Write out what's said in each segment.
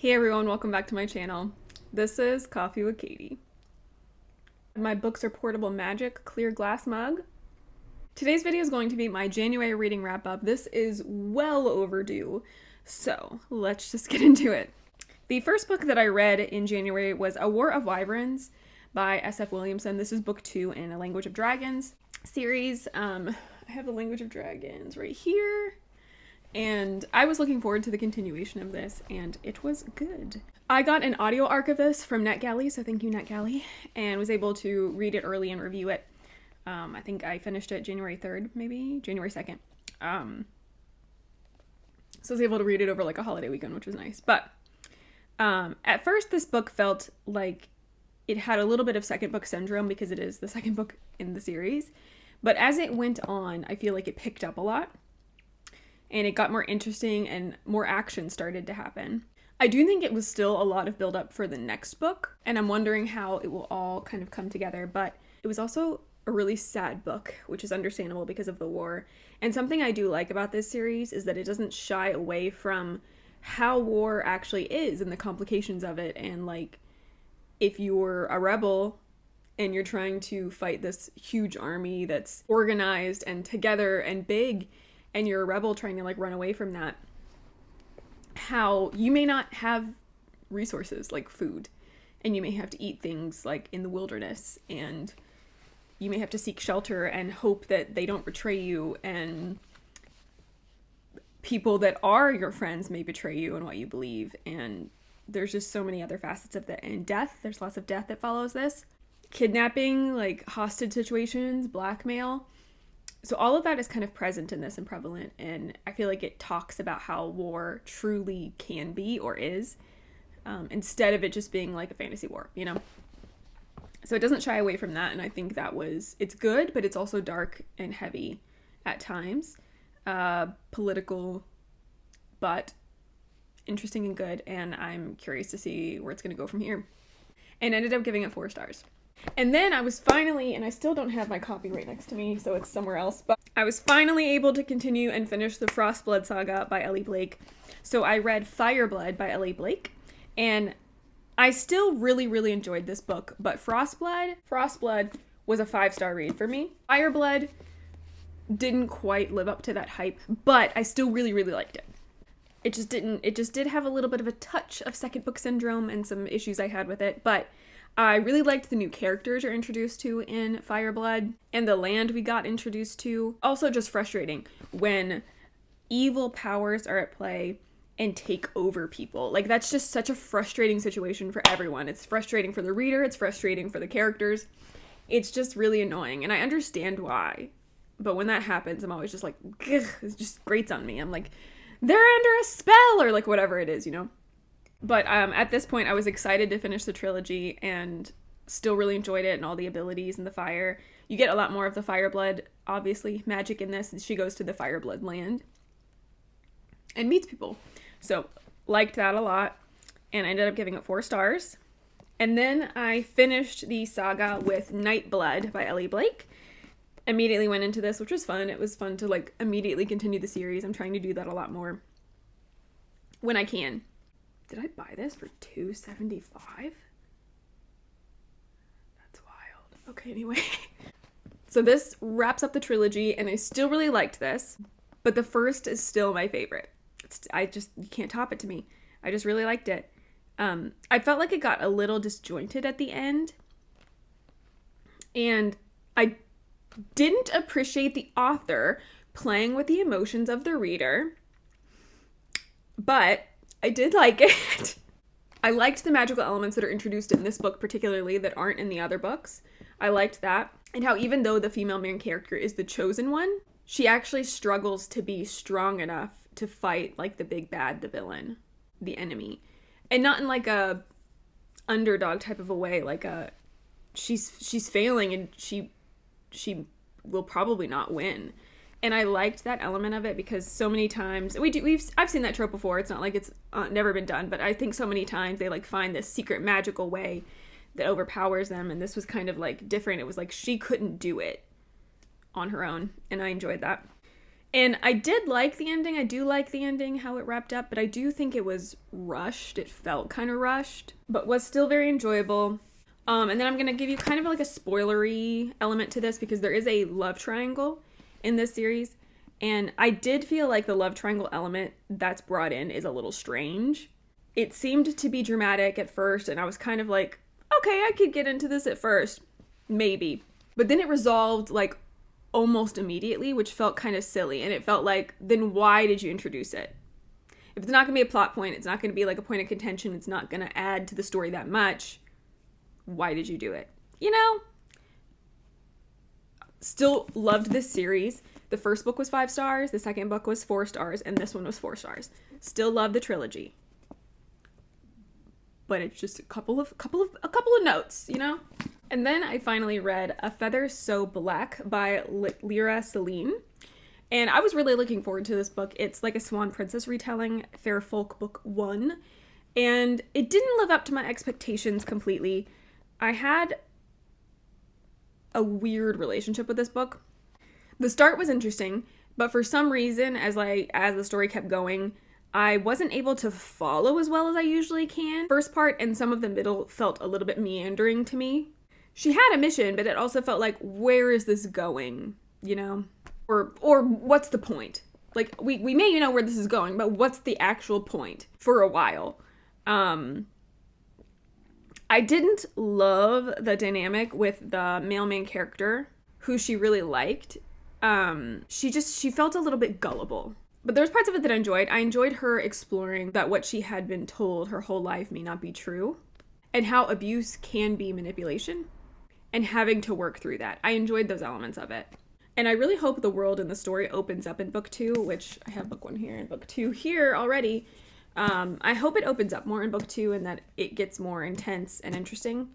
Hey everyone, welcome back to my channel. This is Coffee with Katie. My books are portable magic clear glass mug. Today's video is going to be my January reading wrap up. This is well overdue, so let's just get into it. The first book that I read in January was A War of Wyverns by S.F. Williamson. This is book 2 in A Language of Dragons series. I have A Language of Dragons right here. And I was looking forward to the continuation of this, and it was good. I got an audio arc of this from NetGalley, so thank you, NetGalley, and was able to read it early and review it. I think I finished it January 3rd, maybe? January 2nd. So I was able to read it over like a holiday weekend, which was nice. But at first, this book felt like it had a little bit of second book syndrome because it is the second book in the series. But as it went on, I feel like it picked up a lot. And it got more interesting and more action started to happen. I do think it was still a lot of build up for the next book, and I'm wondering how it will all kind of come together, but it was also a really sad book, which is understandable because of the war. And something I do like about this series is that it doesn't shy away from how war actually is and the complications of it, and like if you're a rebel and you're trying to fight this huge army that's organized and together and big, and you're a rebel trying to like run away from that, how you may not have resources like food, and you may have to eat things like in the wilderness, and you may have to seek shelter and hope that they don't betray you, and people that are your friends may betray you and what you believe, and there's just so many other facets of that. And death, there's lots of death that follows this. Kidnapping, like hostage situations, blackmail. So all of that is kind of present in this and prevalent, and I feel like it talks about how war truly can be or is, instead of it just being like a fantasy war, you know? So it doesn't shy away from that, and I think it's good, but it's also dark and heavy at times. Political, but interesting and good, and I'm curious to see where it's going to go from here. And ended up giving it 4 stars. And then I was finally, and I still don't have my copy right next to me, so it's somewhere else, but I was finally able to continue and finish the Frostblood saga by Ellie Blake. So I read Fireblood by Ellie Blake, and I still really, really enjoyed this book, but Frostblood was a 5-star read for me. Fireblood didn't quite live up to that hype, but I still really, really liked it. It just did have a little bit of a touch of second book syndrome and some issues I had with it, but I really liked the new characters you're introduced to in Fireblood, and the land we got introduced to. Also just frustrating when evil powers are at play and take over people. Like, that's just such a frustrating situation for everyone. It's frustrating for the reader, it's frustrating for the characters. It's just really annoying, and I understand why. But when that happens, I'm always just like, ugh, it just grates on me. I'm like, they're under a spell, or like whatever it is, you know? But at this point, I was excited to finish the trilogy and still really enjoyed it and all the abilities and the fire. You get a lot more of the Fireblood, obviously, magic in this. She goes to the Fireblood land and meets people. So, liked that a lot, and I ended up giving it 4 stars. And then I finished the saga with Nightblood by Ellie Blake. Immediately went into this, which was fun. It was fun to like immediately continue the series. I'm trying to do that a lot more when I can. Did I buy this for $2.75? That's wild. Okay, anyway. So this wraps up the trilogy, and I still really liked this, but the first is still my favorite. You can't top it to me. I just really liked it. I felt like it got a little disjointed at the end, and I didn't appreciate the author playing with the emotions of the reader, but I did like it. I liked the magical elements that are introduced in this book particularly that aren't in the other books. I liked that. And how even though the female main character is the chosen one, she actually struggles to be strong enough to fight like the big bad, the villain, the enemy. And not in like a underdog type of a way, like she's failing and she will probably not win. And I liked that element of it because so many times I've seen that trope before. It's not like it's never been done, but I think so many times they like find this secret magical way that overpowers them, and this was kind of like different. It was like she couldn't do it on her own, and I enjoyed that. And I did like the ending. I do like the ending, how it wrapped up, but I do think it was rushed. It felt kind of rushed, but was still very enjoyable. And then I'm going to give you kind of like a spoilery element to this because there is a love triangle in this series. And I did feel like the love triangle element that's brought in is a little strange. It seemed to be dramatic at first, and I was kind of like, okay, I could get into this at first. Maybe. But then it resolved like almost immediately, which felt kind of silly. And it felt like, then why did you introduce it? If it's not going to be a plot point, it's not going to be like a point of contention, it's not going to add to the story that much, why did you do it? You know? Still loved this series. The first book was 5 stars, the second book was 4 stars, and this one was 4 stars. Still love the trilogy. But it's just a couple of notes, you know? And then I finally read A Feather So Black by Lyra Celine. And I was really looking forward to this book. It's like a Swan Princess retelling, Fair Folk Book 1. And it didn't live up to my expectations completely. I had a weird relationship with this book. The start was interesting, but for some reason, as the story kept going, I wasn't able to follow as well as I usually can. First part and some of the middle felt a little bit meandering to me. She had a mission, but it also felt like, where is this going? You know? Or what's the point? Like, we may know where this is going, but what's the actual point? For a while. I didn't love the dynamic with the male main character, who she really liked. She felt a little bit gullible. But there's parts of it that I enjoyed. I enjoyed her exploring that what she had been told her whole life may not be true, and how abuse can be manipulation, and having to work through that. I enjoyed those elements of it. And I really hope the world and the story opens up in book 2, which I have book 1 here and book 2 here already. I hope it opens up more in book 2 and that it gets more intense and interesting.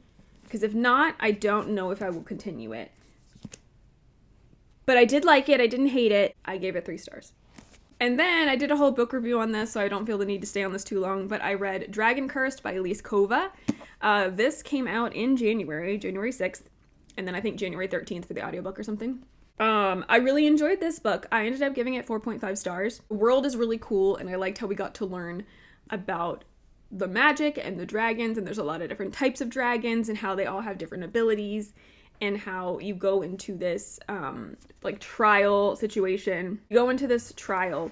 Because if not, I don't know if I will continue it. But I did like it. I didn't hate it. I gave it 3 stars. And then I did a whole book review on this, so I don't feel the need to stay on this too long. But I read Dragon Cursed by Elise Kova. This came out in January 6th. And then I think January 13th for the audiobook or something. I really enjoyed this book. I ended up giving it 4.5 stars. The world is really cool, and I liked how we got to learn about the magic and the dragons, and there's a lot of different types of dragons and how they all have different abilities, and how you go into this like trial situation. You go into this trial,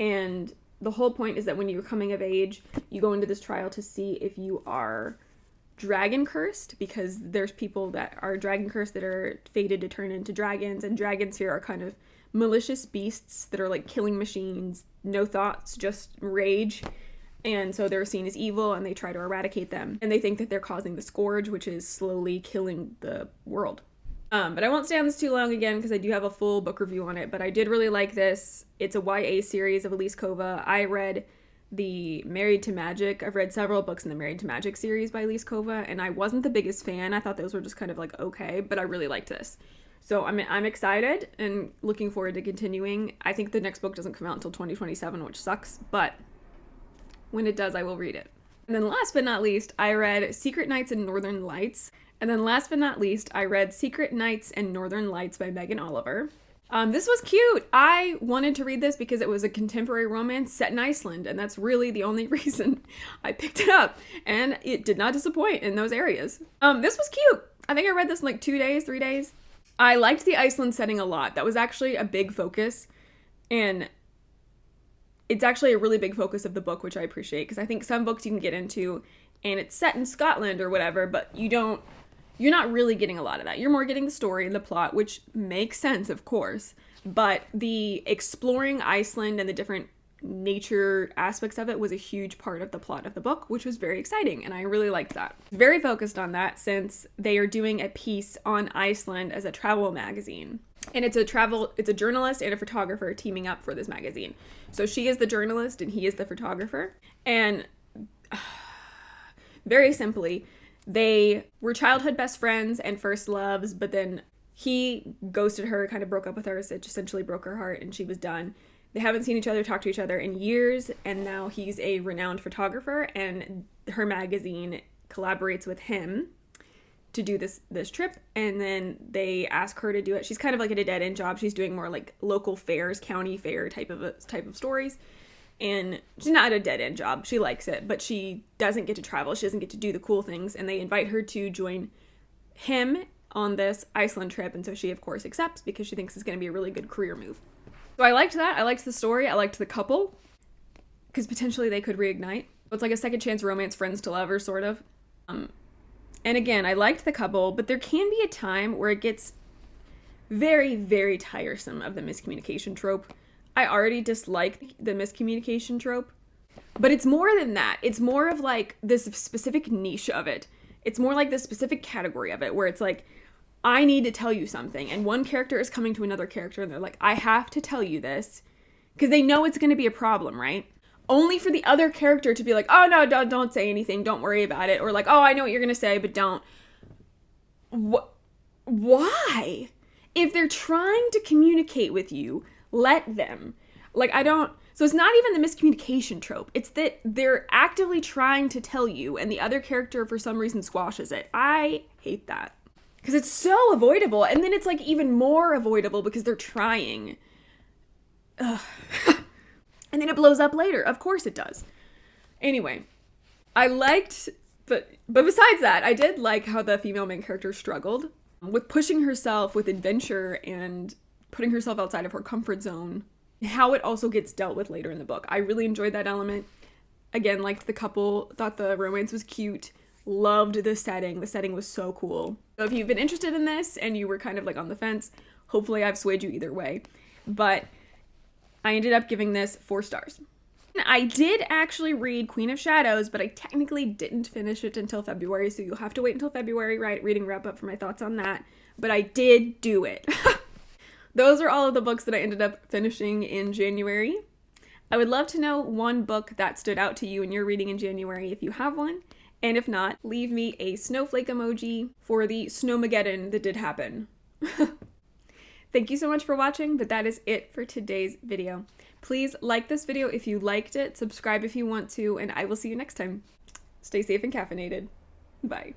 and the whole point is that when you're coming of age, you go into this trial to see if you are dragon cursed, because there's people that are dragon cursed that are fated to turn into dragons, and dragons here are kind of malicious beasts that are like killing machines, no thoughts, just rage. And so they're seen as evil, and they try to eradicate them. And they think that they're causing the scourge, which is slowly killing the world. But I won't stay on this too long again, because I do have a full book review on it. But I did really like this. It's a YA series of Elise Kova. I read the Married to Magic. I've read several books in the Married to Magic series by Elise Kova, and I wasn't the biggest fan. I thought those were just kind of like okay, but I really liked this. So I'm excited and looking forward to continuing. I think the next book doesn't come out until 2027, which sucks, but when it does, I will read it. And then last but not least, I read Secret Nights and Northern Lights. And then last but not least, I read Secret Nights and Northern Lights by Megan Oliver. This was cute. I wanted to read this because it was a contemporary romance set in Iceland, and that's really the only reason I picked it up. And it did not disappoint in those areas. This was cute. I think I read this in like 2 days, 3 days. I liked the Iceland setting a lot. That was actually a big focus, and it's actually a really big focus of the book, which I appreciate, because I think some books you can get into and it's set in Scotland or whatever, but you're not really getting a lot of that. You're more getting the story and the plot, which makes sense, of course, but the exploring Iceland and the different nature aspects of it was a huge part of the plot of the book, which was very exciting, and I really liked that. Very focused on that, since they are doing a piece on Iceland as a travel magazine. And it's a journalist and a photographer teaming up for this magazine. So she is the journalist and he is the photographer. And very simply, they were childhood best friends and first loves, but then he ghosted her, kind of broke up with her, so it essentially broke her heart, and she was done. They haven't seen each other, talk to each other in years, and now he's a renowned photographer, and her magazine collaborates with him to do this trip, and then they ask her to do it. She's kind of like at a dead end job. She's doing more like local fairs, county fair type of stories, and she's not at a dead end job. She likes it, but she doesn't get to travel. She doesn't get to do the cool things, and they invite her to join him on this Iceland trip, and so she of course accepts because she thinks it's going to be a really good career move. So I liked that. I liked the story. I liked the couple because potentially they could reignite. It's like a second chance romance, friends to lovers sort of. And again, I liked the couple, but there can be a time where it gets very, very tiresome of the miscommunication trope. I already dislike the miscommunication trope, but it's more than that. It's more of like this specific niche of it. It's more like this specific category of it where it's like, I need to tell you something, and one character is coming to another character and they're like, I have to tell you this, because they know it's going to be a problem, right? Only for the other character to be like, oh no, don't say anything, don't worry about it, or like, oh, I know what you're gonna say, but don't. Why? If they're trying to communicate with you, let them. Like, so it's not even the miscommunication trope. It's that they're actively trying to tell you, and the other character for some reason squashes it. I hate that. Because it's so avoidable, and then it's like even more avoidable because they're trying. Ugh. And then it blows up later. Of course it does. Anyway, I liked, but besides that, I did like how the female main character struggled with pushing herself with adventure and putting herself outside of her comfort zone. How it also gets dealt with later in the book. I really enjoyed that element. Again, liked the couple, thought the romance was cute, loved the setting. The setting was so cool. So if you've been interested in this and you were kind of like on the fence, hopefully I've swayed you either way. But I ended up giving this 4 stars. I did actually read Queen of Shadows, but I technically didn't finish it until February, so you'll have to wait until February, right? Reading wrap up for my thoughts on that. But I did do it. Those are all of the books that I ended up finishing in January. I would love to know one book that stood out to you in your reading in January if you have one. And if not, leave me a snowflake emoji for the snowmageddon that did happen. Thank you so much for watching, but that is it for today's video. Please like this video if you liked it, subscribe if you want to, and I will see you next time. Stay safe and caffeinated. Bye.